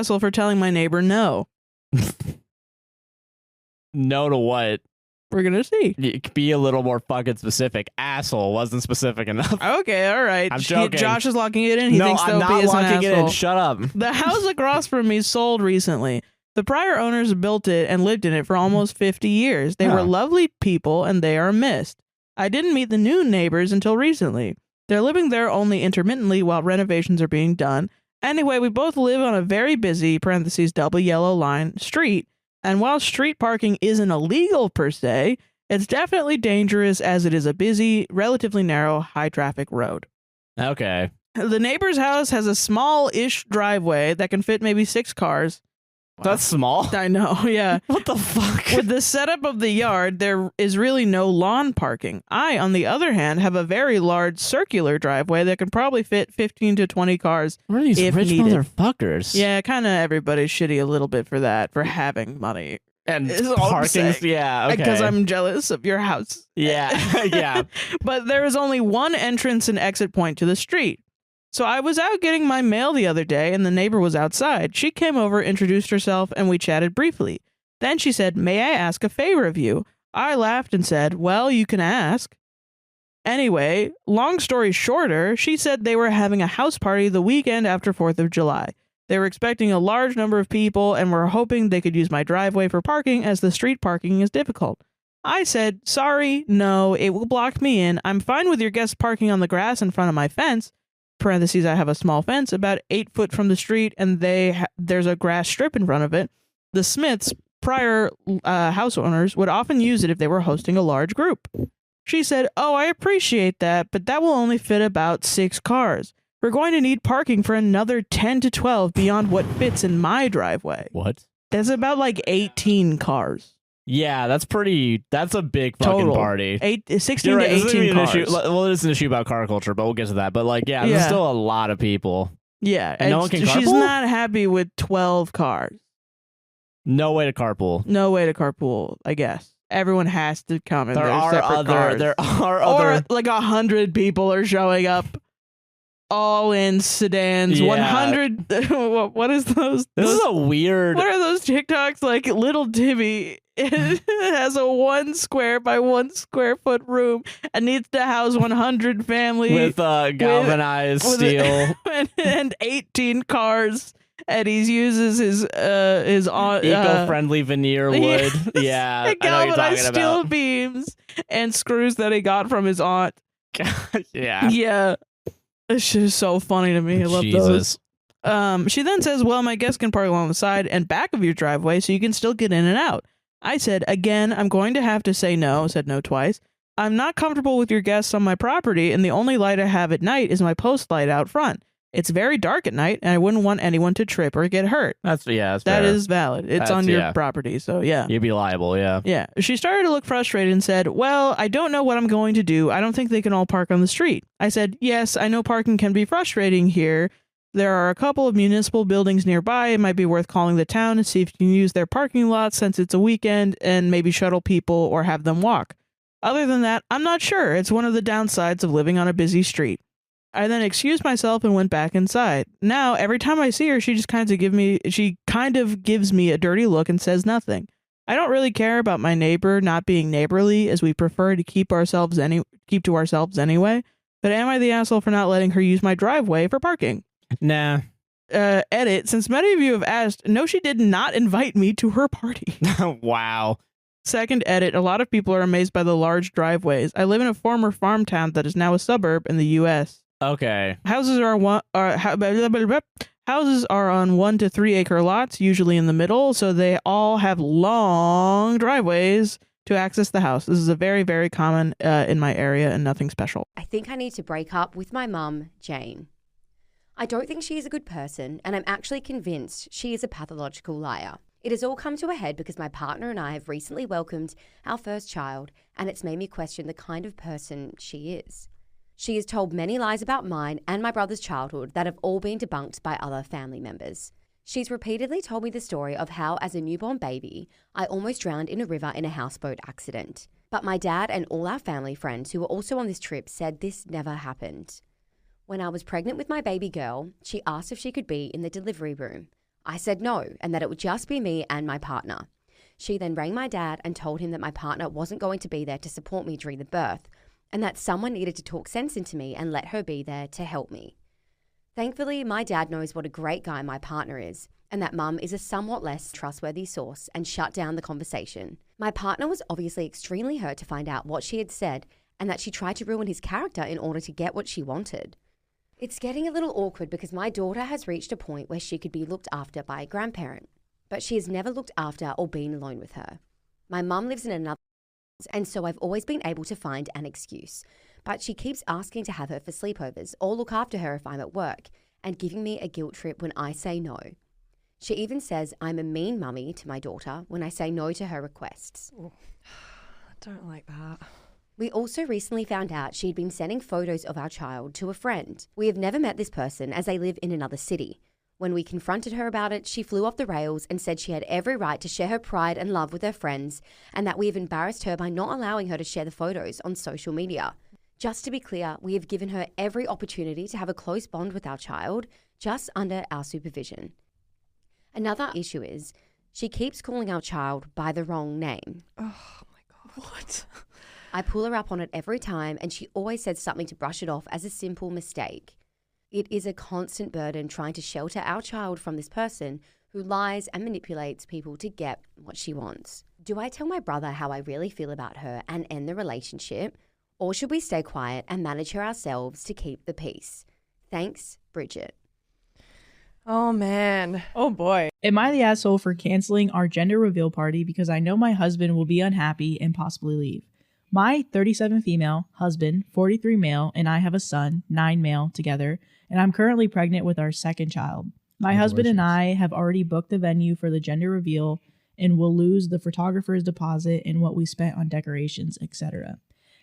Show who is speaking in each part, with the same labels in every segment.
Speaker 1: asshole for telling my neighbor no?
Speaker 2: No to what?
Speaker 1: We're going to see.
Speaker 2: Be a little more fucking specific. Asshole wasn't specific enough.
Speaker 1: Okay, all right.
Speaker 2: I'm joking.
Speaker 1: Josh is locking it in. He thinks
Speaker 2: I'm not locking it in. Shut up.
Speaker 1: The house across from me sold recently. The prior owners built it and lived in it for almost 50 years. They were lovely people, and they are missed. I didn't meet the new neighbors until recently. They're living there only intermittently while renovations are being done. Anyway, we both live on a very busy, parentheses, double yellow line, street. And while street parking isn't illegal per se, it's definitely dangerous as it is a busy, relatively narrow, high-traffic road.
Speaker 2: Okay.
Speaker 1: The neighbor's house has a small-ish driveway that can fit maybe 6 cars.
Speaker 2: That's small?
Speaker 1: I know, yeah.
Speaker 2: What the fuck?
Speaker 1: With the setup of the yard, there is really no lawn parking. I, on the other hand, have a very large circular driveway that can probably fit 15 to 20 cars.
Speaker 2: What are these rich motherfuckers?
Speaker 1: Yeah, kind of everybody's shitty a little bit for that, for having money.
Speaker 2: And parking, yeah, okay.
Speaker 1: Because I'm jealous of your house.
Speaker 2: Yeah, yeah.
Speaker 1: But there is only one entrance and exit point to the street. So I was out getting my mail the other day, and the neighbor was outside. She came over, introduced herself, and we chatted briefly. Then she said, "May I ask a favor of you?" I laughed and said, "Well, you can ask." Anyway, long story shorter, she said they were having a house party the weekend after 4th of July. They were expecting a large number of people and were hoping they could use my driveway for parking as the street parking is difficult. I said, "Sorry, no, it will block me in. I'm fine with your guests parking on the grass in front of my fence." Parentheses, I have a small fence about 8 foot from the street, and there's a grass strip in front of it. The Smiths, prior house owners, would often use it if they were hosting a large group. She said, "Oh, I appreciate that, but that will only fit about 6 cars. We're going to need parking for another 10 to 12 beyond what fits in my driveway."
Speaker 2: What?
Speaker 1: That's about like 18 cars.
Speaker 2: Yeah, that's a big fucking
Speaker 1: Total.
Speaker 2: party.
Speaker 1: 16 to 18 cars.
Speaker 2: Well, it is an issue about car culture, but we'll get to that. But like, yeah, there's still a lot of people.
Speaker 1: Yeah.
Speaker 2: And no one can carpool?
Speaker 1: She's not happy with 12 cars.
Speaker 2: No way to carpool.
Speaker 1: No way to carpool, I guess. Everyone has to come in their separate cars.
Speaker 2: There are other...
Speaker 1: Or like 100 people are showing up. All in sedans,
Speaker 2: Yeah.
Speaker 1: 100. What is those?
Speaker 2: This is a weird...
Speaker 1: What are those TikToks? Like little Timmy has a 1 square by 1 square foot room and needs to house 100 families
Speaker 2: with galvanized steel
Speaker 1: and 18 cars. And he uses his
Speaker 2: eco-friendly veneer wood. Yeah,
Speaker 1: and galvanized steel beams and screws that he got from his aunt.
Speaker 2: Yeah.
Speaker 1: Yeah. This shit is so funny to me. I love those. She then says, "Well, my guests can park along the side and back of your driveway so you can still get in and out." I said, "Again, I'm going to have to say no," said no twice. "I'm not comfortable with your guests on my property, and the only light I have at night is my post light out front. It's very dark at night, and I wouldn't want anyone to trip or get hurt."
Speaker 2: That's
Speaker 1: That
Speaker 2: fair.
Speaker 1: is valid. It's on your property, so yeah.
Speaker 2: You'd be liable, yeah.
Speaker 1: Yeah. She started to look frustrated and said, "Well, I don't know what I'm going to do. I don't think they can all park on the street." I said, "Yes, I know parking can be frustrating here. There are a couple of municipal buildings nearby. It might be worth calling the town and see if you can use their parking lot since it's a weekend and maybe shuttle people or have them walk. Other than that, I'm not sure. It's one of the downsides of living on a busy street." I then excused myself and went back inside. Now, every time I see her, she kind of gives me a dirty look and says nothing. I don't really care about my neighbor not being neighborly, as we prefer to keep to ourselves anyway. But am I the asshole for not letting her use my driveway for parking?
Speaker 2: Nah.
Speaker 1: Edit, since many of you have asked, no, she did not invite me to her party.
Speaker 2: Wow.
Speaker 1: Second edit, a lot of people are amazed by the large driveways. I live in a former farm town that is now a suburb in the U.S.
Speaker 2: Okay.
Speaker 1: Houses are on 1 to 3 acre lots, usually in the middle, so they all have long driveways to access the house. This is a very, very common in my area and nothing special.
Speaker 3: I think I need to break up with my mum, Jane. I don't think she is a good person, and I'm actually convinced she is a pathological liar. It has all come to a head because my partner and I have recently welcomed our first child, and it's made me question the kind of person she is. She has told many lies about mine and my brother's childhood that have all been debunked by other family members. She's repeatedly told me the story of how, as a newborn baby, I almost drowned in a river in a houseboat accident. But my dad and all our family friends who were also on this trip said this never happened. When I was pregnant with my baby girl, she asked if she could be in the delivery room. I said no, and that it would just be me and my partner. She then rang my dad and told him that my partner wasn't going to be there to support me during the birth, and that someone needed to talk sense into me and let her be there to help me. Thankfully, my dad knows what a great guy my partner is, and that mum is a somewhat less trustworthy source, and shut down the conversation. My partner was obviously extremely hurt to find out what she had said and that she tried to ruin his character in order to get what she wanted. It's getting a little awkward because my daughter has reached a point where she could be looked after by a grandparent, but she has never looked after or been alone with her. My mum lives in another, and so I've always been able to find an excuse, but she keeps asking to have her for sleepovers or look after her if I'm at work, and giving me a guilt trip when I say no. She even says I'm a mean mummy to my daughter when I say no to her requests.
Speaker 4: I don't like that.
Speaker 3: We also recently found out she'd been sending photos of our child to a friend. We have never met this person as they live in another city. When we confronted her about it, she flew off the rails and said she had every right to share her pride and love with her friends, and that we have embarrassed her by not allowing her to share the photos on social media. Just to be clear, we have given her every opportunity to have a close bond with our child, just under our supervision. Another issue is she keeps calling our child by the wrong name.
Speaker 4: Oh my God. What?
Speaker 3: I pull her up on it every time, and she always says something to brush it off as a simple mistake. It is a constant burden trying to shelter our child from this person who lies and manipulates people to get what she wants. Do I tell my brother how I really feel about her and end the relationship? Or should we stay quiet and manage her ourselves to keep the peace? Thanks, Bridget.
Speaker 4: Oh, man.
Speaker 1: Oh boy.
Speaker 5: Am I the asshole for canceling our gender reveal party because I know my husband will be unhappy and possibly leave? My 37 female husband, 43 male, and I have a son, 9 male together, and I'm currently pregnant with our second child. My husband and I have already booked the venue for the gender reveal and will lose the photographer's deposit and what we spent on decorations, etc.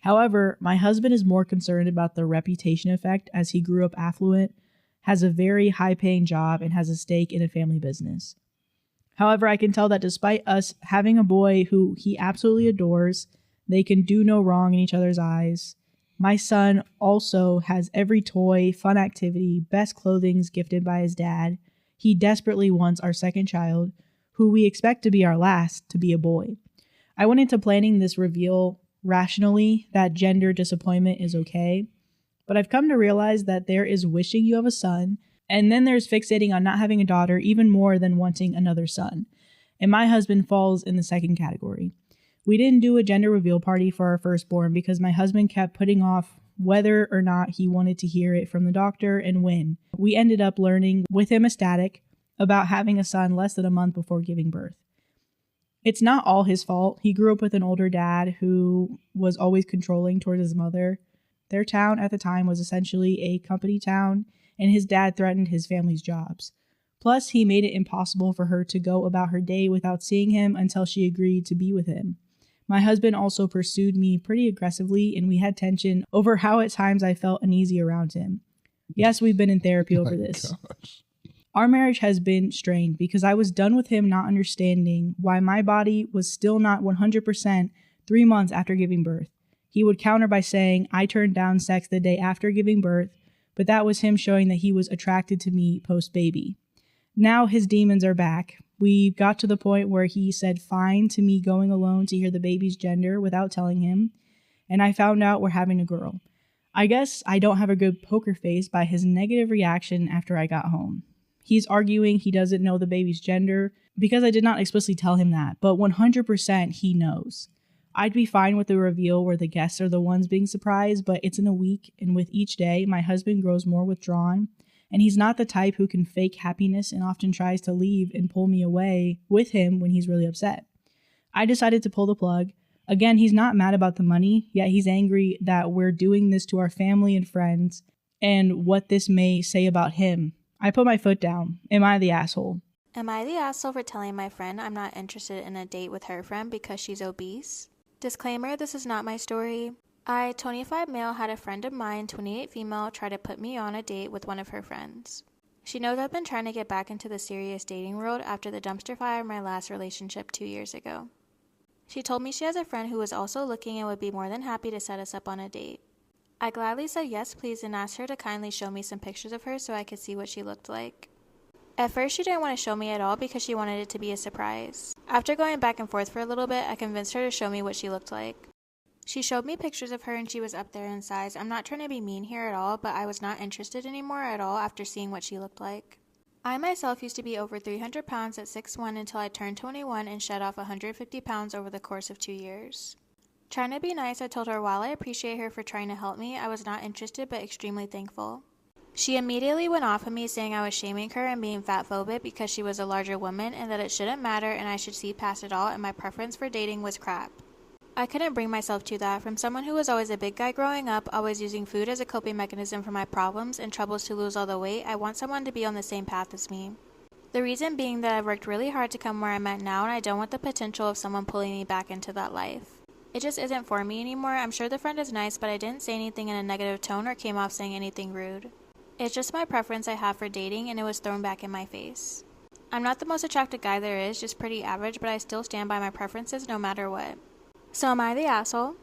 Speaker 5: However, my husband is more concerned about the reputation effect as he grew up affluent, has a very high-paying job, and has a stake in a family business. However, I can tell that despite us having a boy who he absolutely adores, they can do no wrong in each other's eyes. My son also has every toy, fun activity, best clothing gifted by his dad. He desperately wants our second child, who we expect to be our last, to be a boy. I went into planning this reveal rationally that gender disappointment is okay, but I've come to realize that there is wishing you have a son, and then there's fixating on not having a daughter even more than wanting another son. And my husband falls in the second category. We didn't do a gender reveal party for our firstborn because my husband kept putting off whether or not he wanted to hear it from the doctor and when. We ended up learning with him ecstatic about having a son less than a month before giving birth. It's not all his fault. He grew up with an older dad who was always controlling towards his mother. Their town at the time was essentially a company town, and his dad threatened his family's jobs. Plus, he made it impossible for her to go about her day without seeing him until she agreed to be with him. My husband also pursued me pretty aggressively, and we had tension over how at times I felt uneasy around him. Yes, we've been in therapy over this.
Speaker 6: Gosh.
Speaker 5: Our marriage has been strained because I was done with him not understanding why my body was still not 100% 3 months after giving birth. He would counter by saying I turned down sex the day after giving birth, but that was him showing that he was attracted to me post-baby. Now his demons are back. We got to the point where he said fine to me going alone to hear the baby's gender without telling him, and I found out we're having a girl. I guess I don't have a good poker face by his negative reaction after I got home. He's arguing he doesn't know the baby's gender because I did not explicitly tell him that, but 100% he knows. I'd be fine with the reveal where the guests are the ones being surprised, but it's in a week, and with each day, my husband grows more withdrawn, and he's not the type who can fake happiness and often tries to leave and pull me away with him when he's really upset. I decided to pull the plug. Again, he's not mad about the money, yet he's angry that we're doing this to our family and friends and what this may say about him. I put my foot down. Am I the asshole?
Speaker 7: Am I the asshole for telling my friend I'm not interested in a date with her friend because she's obese? Disclaimer, this is not my story. I, 25 male, had a friend of mine, 28 female, try to put me on a date with one of her friends. She knows I've been trying to get back into the serious dating world after the dumpster fire of my last relationship 2 years ago. She told me she has a friend who was also looking and would be more than happy to set us up on a date. I gladly said yes please and asked her to kindly show me some pictures of her so I could see what she looked like. At first, she didn't want to show me at all because she wanted it to be a surprise. After going back and forth for a little bit, I convinced her to show me what she looked like. She showed me pictures of her and she was up there in size. I'm not trying to be mean here at all, but I was not interested anymore at all after seeing what she looked like. I myself used to be over 300 pounds at 6'1" until I turned 21 and shed off 150 pounds over the course of 2 years. Trying to be nice, I told her while I appreciate her for trying to help me, I was not interested but extremely thankful. She immediately went off on me saying I was shaming her and being fat-phobic because she was a larger woman and that it shouldn't matter and I should see past it all and my preference for dating was crap. I couldn't bring myself to that. From someone who was always a big guy growing up, always using food as a coping mechanism for my problems and troubles to lose all the weight, I want someone to be on the same path as me. The reason being that I've worked really hard to come where I'm at now and I don't want the potential of someone pulling me back into that life. It just isn't for me anymore. I'm sure the friend is nice, but I didn't say anything in a negative tone or came off saying anything rude. It's just my preference I have for dating and it was thrown back in my face. I'm not the most attractive guy there is, just pretty average, but I still stand by my preferences no matter what. So am I the asshole?